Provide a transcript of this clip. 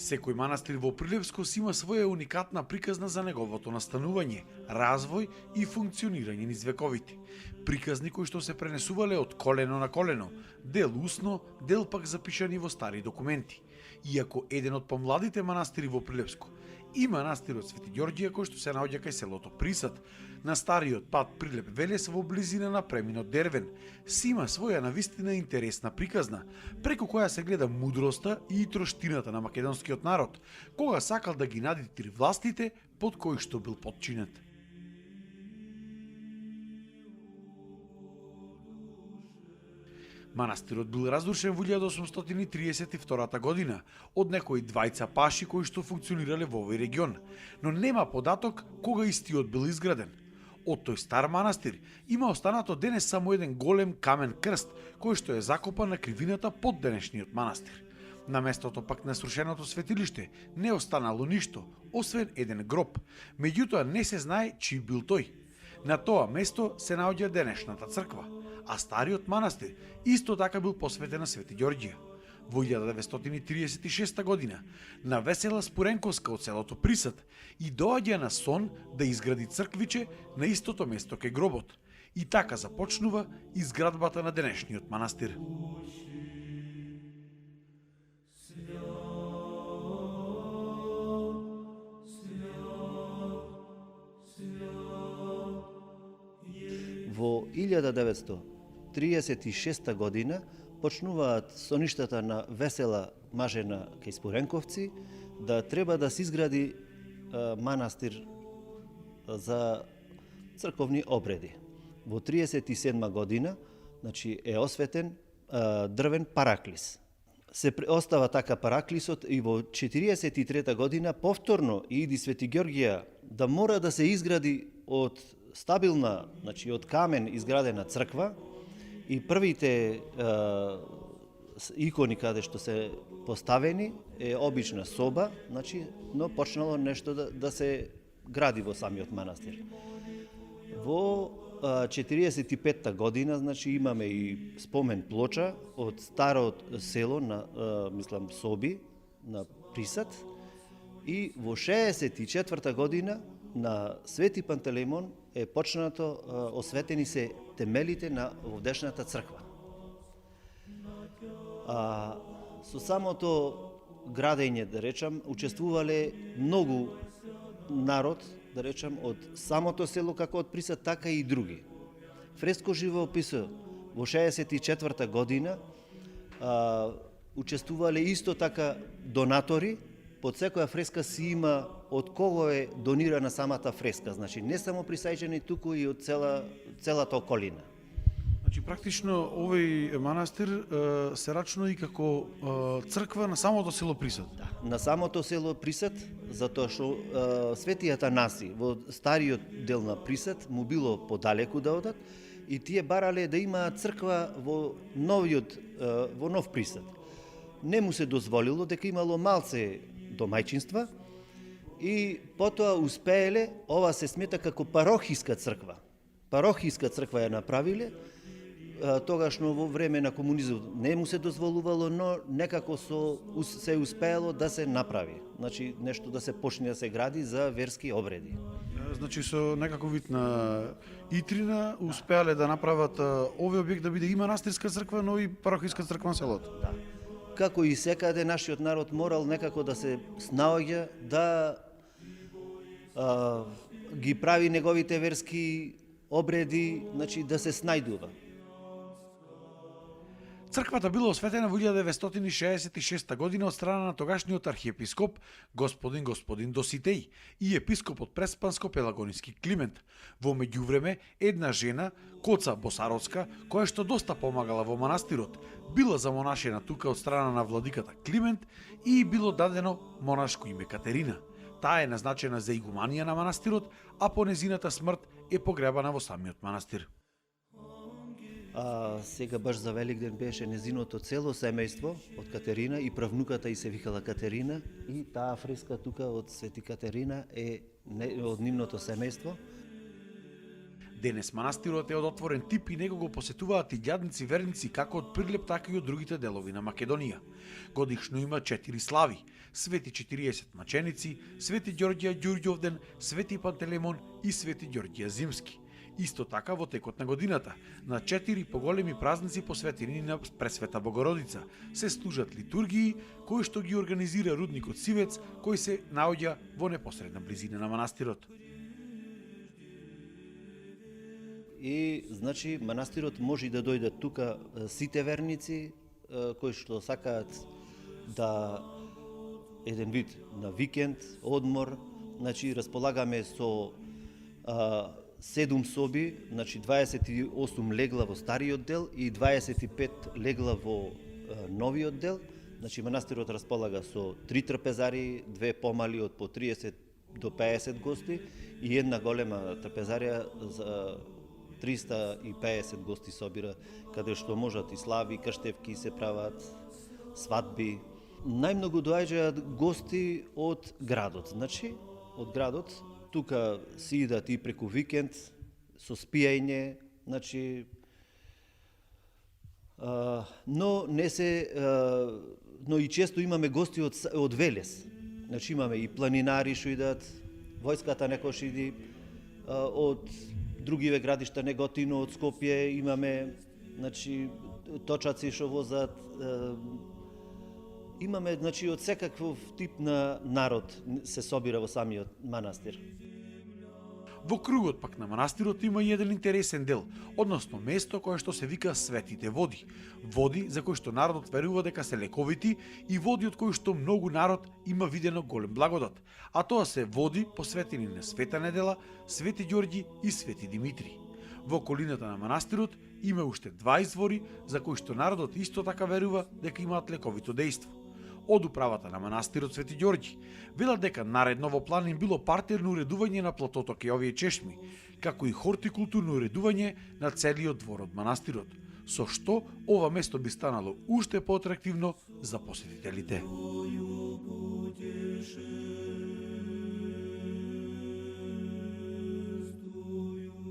Секој манастир во Прилепско си има своја уникатна приказна за неговото настанување, развој и функционирање низ вековите. Приказни кои што се пренесувале од колено на колено, дел усно, дел пак запишани во стари документи. Иако еден од помладите манастири во Прилепско и манастирот Свети Ѓорѓија кој што се наоѓа кај селото Присад, на стариот пат Прилеп Велес во близина на преминот Дервен, си има своја навистина интересна приказна, преку која се гледа мудроста и троштината на македонскиот народ, кога сакал да ги надитри властите под кои што бил подчинет. Манастирот бил разрушен во 1832 година од некои двајца паши кои што функционирале во овој регион, но нема податок кога истиот бил изграден. Од тој стар манастир има останато денес само еден голем камен крст кој што е закопан на кривината под денешниот манастир. На местото пак на срушеното светилиште не останало ништо, освен еден гроб, меѓутоа не се знае чиј бил тој. На тоа место се наоѓа денешната црква, а стариот манастир исто така бил посветен на Свети Ѓорѓија. Во 1936 година на Весела Спуренковска од селото Присад и доаѓа на сон да изгради црквиче на истото место кај гробот. И така започнува изградбата на денешниот манастир. Во 1936 година почнуваат соништата на Весела Мажена кај Спуренковци да треба да се изгради манастир за црковни обреди. Во 37 година е осветен дрвен параклис. Се остава така параклисот и во 43 година повторно иди Свети Ѓорѓија да мора да се изгради од стабилна, од камен изградена црква и првите икони каде што се поставени е обична соба, но почнало нешто да се гради во самиот манастир. Во 45-та година имаме и спомен плоча од старото село на Соби на Присад и во 64-та година на Свети Пантелеймон е почнато осветени се темелите на овдешната црква. Со самото градење, учествувале многу народ, од самото село како од Присад, така и други. Фреско живоописот во 64-та година учествувале исто така донатори. Под секоја фреска си има од кого е донирана самата фреска, не само присајчени, туку и од целата околина. Практично овој манастир се рачнува и како црква на самото село Присад. Да, на самото село Присад, затоа што Свети Атанаси во стариот дел на Присад му било подалеку да одат и тие барале да имаат црква во нов Присад. Не му се дозволило, дека имало малце домајчинства и потоа успееле, ова се смета како парохиска црква. Парохиска црква ја направиле, тогашно во време на комунизмот не му се дозволувало, но некако се успеело да се направи. Нешто да се почне да се гради за верски обреди. Со некаков вид на итрина успеале да направат овој објект да биде и манастирска црква, но и парохиска црква на селото. Да. Како и секаде, нашиот народ морал некако да се снаоѓа, да ги прави неговите верски обреди, да се снајдува. Црквата била осветена во 1966 година од страна на тогашниот архиепископ господин Доситеј и епископот Преспанско-Пелагониски Климент. Во меѓувреме, една жена, Коца Босародска, која што доста помагала во манастирот, била замонашена тука од страна на владиката Климент и било дадено монашко име Катерина. Таа е назначена за игуманија на манастирот, а по незината смрт е погребана во самиот манастир. Сега баш за Великден беше незиното цело семејство од Катерина и правнуката и се викала Катерина и таа фреска тука од Свети Катерина е од нивното семејство. Денес манастирот е од отворен тип и него го посетуваат и илјадници верници како од Прилеп, така и од другите делови на Македонија. Годишно има 4 слави: Свети 40 маченици, Свети Ѓорѓија Ѓурѓовден, Свети Пантелеймон и Свети Ѓорѓија Зимски. Исто така во текот на годината, на 4 поголеми празници посветени на Пресвета Богородица, се служат литургии кои што ги организира рудникот Сивец, кој се наоѓа во непосредна близина на манастирот. И значи манастирот може да дојдат тука сите верници кои што сакаат да еден вид на викенд, одмор, значи располагаме со 7 соби, значи 28 легла во стариот дел и 25 легла во новиот дел. Значи манастирот располага со 3 трапезари, 2 помали од по 30 до 50 гости и една голема трапезарија за 350 гости собира, каде што можат и слави, крштевки се прават, свадби. Најмногу доаѓаат гости од градот, значи од градот. Тука си идат и преку викенд со спијање, значи но не се но и често имаме гости од Велес. Значи имаме и планинари што идат, војската некош иди од другиве градишта, Неготино, од Скопје, имаме значи точаци што возат, имаме значи од секаков тип на народ се собира во самиот манастир. Во кругот пак на манастирот има и еден интересен дел, односно место кое што се вика Светите води. Води за кои што народот верува дека се лековити и води од кои што многу народ има видено голем благодат, а тоа се води посветени на Света Недела, Свети Ѓорѓи и Свети Димитри. Во околината на манастирот има уште 2 извори за кои што народот исто така верува дека имаат лековито дејство. Од управата на манастирот Свети Ѓорѓи велат дека наредно во план им било партерно уредување на платото кај овие чешми, како и хортикултурно уредување на целиот двор од манастирот, со што ова место би станало уште поатрактивно за посетителите.